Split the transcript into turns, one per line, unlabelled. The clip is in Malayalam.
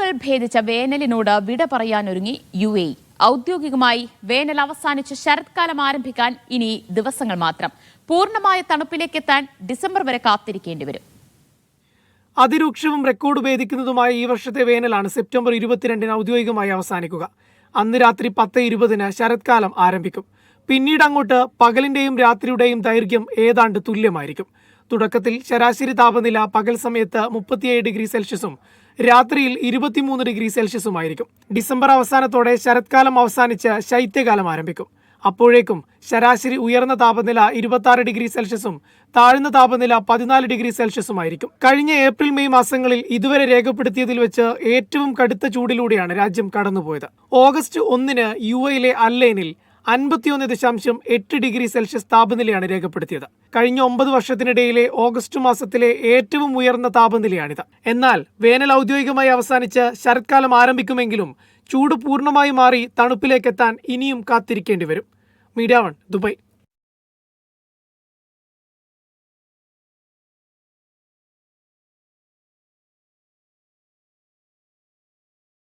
ദിവസങ്ങൾ ഭേദിച്ച വേനലിനോട് വിട പറയാനൊരുങ്ങി UAE. ഔദ്യോഗികമായി വേനൽ അവസാനിച്ച് ശരത്കാലം ആരംഭിക്കാൻ ഇനി ദിവസങ്ങൾ മാത്രം. പൂർണ്ണമായ തണുപ്പിലേക്കെത്താൻ ഡിസംബർ വരെ കാത്തിരിക്കേണ്ടി വരും.
അതിരൂക്ഷവും റെക്കോർഡ് ഭേദിക്കുന്നതുമായ ഈ വർഷത്തെ വേനലാണ് സെപ്റ്റംബർ 22-ന് ഔദ്യോഗികമായി അവസാനിക്കുക. അന്ന് രാത്രി 10:20-ന് ശരത്കാലം ആരംഭിക്കും. പിന്നീട് അങ്ങോട്ട് പകലിന്റെയും രാത്രിയുടെയും ദൈർഘ്യം ഏതാണ്ട് തുല്യമായിരിക്കും. തുടക്കത്തിൽ ശരാശരി താപനില പകൽ സമയത്ത് 37 ഡിഗ്രി സെൽഷ്യസും രാത്രിയിൽ 23 ഡിഗ്രി സെൽഷ്യസുമായിരിക്കും. ഡിസംബർ അവസാനത്തോടെ ശരത്കാലം അവസാനിച്ച് ശൈത്യകാലം ആരംഭിക്കും. അപ്പോഴേക്കും ശരാശരി ഉയർന്ന താപനില 26 ഡിഗ്രി സെൽഷ്യസും താഴ്ന്ന താപനില 14 ഡിഗ്രി സെൽഷ്യസുമായിരിക്കും. കഴിഞ്ഞ ഏപ്രിൽ മെയ് മാസങ്ങളിൽ ഇതുവരെ രേഖപ്പെടുത്തിയതിൽ വെച്ച് ഏറ്റവും കടുത്ത ചൂടിലൂടെയാണ് രാജ്യം കടന്നുപോയത്. ഓഗസ്റ്റ് 1-ന് UAE അല്ലൈനിൽ 51.8 ഡിഗ്രി സെൽഷ്യസ് താപനിലയാണ് രേഖപ്പെടുത്തിയത്. കഴിഞ്ഞ 9 വർഷത്തിനിടയിലെ ഓഗസ്റ്റ് മാസത്തിലെ ഏറ്റവും ഉയർന്ന താപനിലയാണിത്. എന്നാൽ വേനൽ ഔദ്യോഗികമായി അവസാനിച്ച് ശരത്കാലം ആരംഭിക്കുമെങ്കിലും ചൂട് പൂർണ്ണമായി മാറി തണുപ്പിലേക്കെത്താൻ ഇനിയും കാത്തിരിക്കേണ്ടി വരും. Media 1 Dubai.